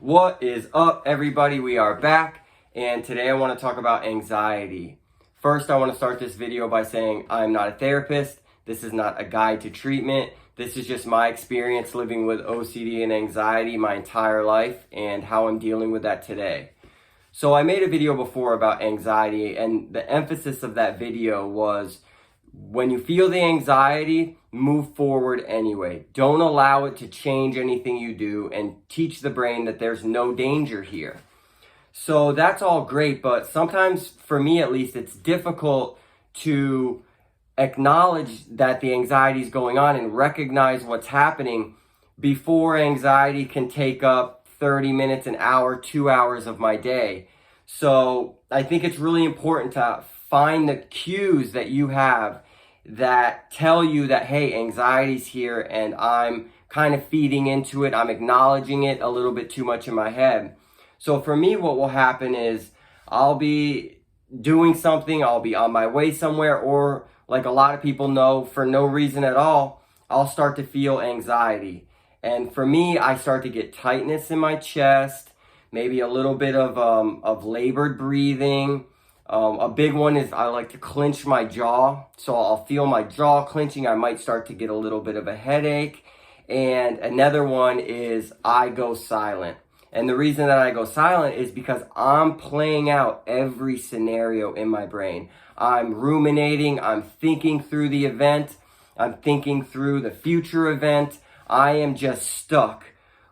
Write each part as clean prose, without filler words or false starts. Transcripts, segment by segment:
What is up, everybody? We are back, and today I want to talk about anxiety. First, I want to start this video by saying I'm not a therapist. This is not a guide to treatment. This is just my experience living with OCD and anxiety my entire life and how I'm dealing with that today. So I made a video before about anxiety, and the emphasis of that video was when you feel the anxiety, move forward anyway. Don't allow it to change anything you do, and teach the brain that there's no danger here. So that's all great, but sometimes, for me at least, it's difficult to acknowledge that the anxiety is going on and recognize what's happening before anxiety can take up 30 minutes, an hour, 2 hours of my day. So I think it's really important to find the cues that you have that tell you that, hey, anxiety's here and I'm kind of feeding into it. I'm acknowledging it a little bit too much in my head. So for me, what will happen is I'll be doing something, I'll be on my way somewhere, or like a lot of people know, for no reason at all, I'll start to feel anxiety. And for me, I start to get tightness in my chest, maybe a little bit of labored breathing. A big one is I like to clench my jaw. So I'll feel my jaw clenching. I might start to get a little bit of a headache. And another one is I go silent. And the reason that I go silent is because I'm playing out every scenario in my brain. I'm ruminating. I'm thinking through the event. I'm thinking through the future event. I am just stuck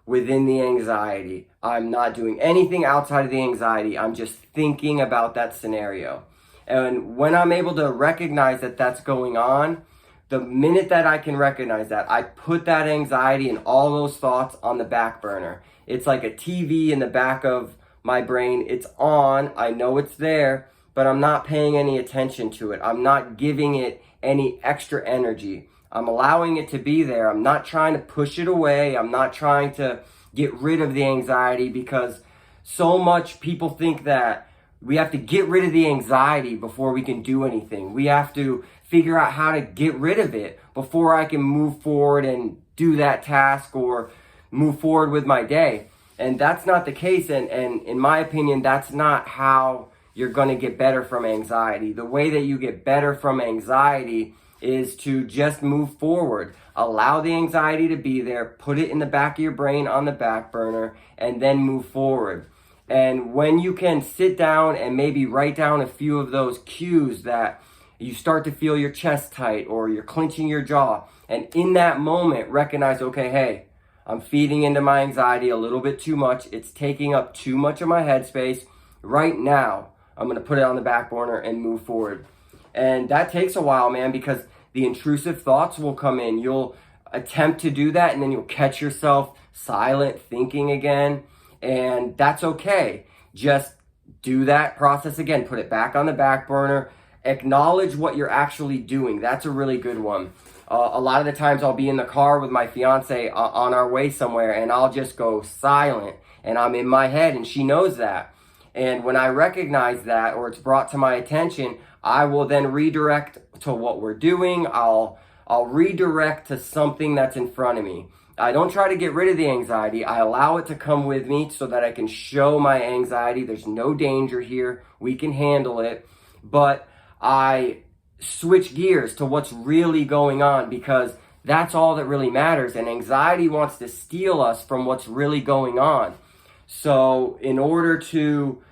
within the anxiety. I'm not doing anything outside of the anxiety. I'm just thinking about that scenario. And when I'm able to recognize that that's going on, the minute that I can recognize that, I put that anxiety and all those thoughts on the back burner. It's like a TV in the back of my brain. It's on. I know it's there, but I'm not paying any attention to it. I'm not giving it any extra energy. I'm allowing it to be there. I'm not trying to push it away. I'm not trying to get rid of the anxiety, because so much people think that we have to get rid of the anxiety before we can do anything. We have to figure out how to get rid of it before I can move forward and do that task or move forward with my day. And that's not the case. And in my opinion, that's not how you're going to get better from anxiety. The way that you get better from anxiety is to just move forward. Allow the anxiety to be there, put it in the back of your brain on the back burner, and then move forward. And when you can sit down and maybe write down a few of those cues that you start to feel your chest tight or you're clenching your jaw, and in that moment recognize, okay, hey, I'm feeding into my anxiety a little bit too much. It's taking up too much of my headspace. Right now, I'm going to put it on the back burner and move forward. And that takes a while, man, because the intrusive thoughts will come in. You'll attempt to do that, and then you'll catch yourself silent, thinking again. And that's okay. Just do that process again. Put it back on the back burner. Acknowledge what you're actually doing. That's a really good one. A lot of the times I'll be in the car with my fiance on our way somewhere, and I'll just go silent, and I'm in my head, and she knows that. And when I recognize that, or it's brought to my attention, I will then redirect to what we're doing. I'll redirect to something that's in front of me. I don't try to get rid of the anxiety. I allow it to come with me so that I can show my anxiety there's no danger here. We can handle it. But I switch gears to what's really going on, because that's all that really matters. And anxiety wants to steal us from what's really going on. So in order to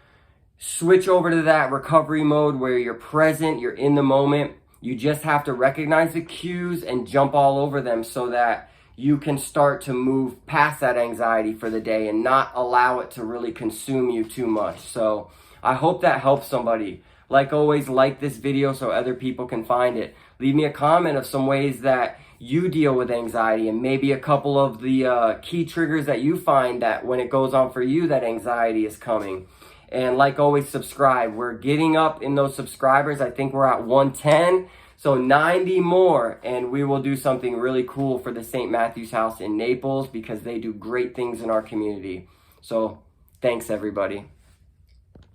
switch over to that recovery mode where you're present, you're in the moment, you just have to recognize the cues and jump all over them so that you can start to move past that anxiety for the day and not allow it to really consume you too much. So I hope that helps somebody. Like always, like this video so other people can find it. Leave me a comment of some ways that you deal with anxiety, and maybe a couple of the key triggers that you find that when it goes on for you, that anxiety is coming. And like always, subscribe. We're getting up in those subscribers. I think we're at 110. So 90 more, and we will do something really cool for the St. Matthew's House in Naples, because they do great things in our community. So thanks, everybody.